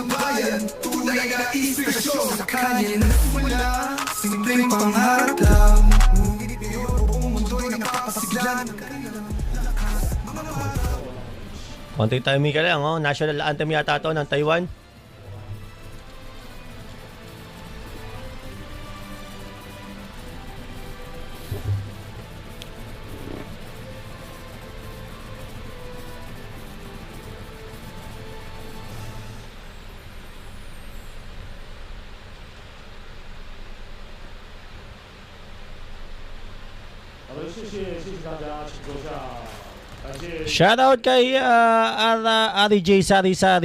ng bayan, tunay na inspirasyon sa kanya nagmula, simpleng pangarap lang. Ngunit ngayon, buong mundo'y nakapasiglan. Konting timing ka lang, oh. National anthem yata to ng Taiwan. Shoutout kay Ari J. Sari Sari.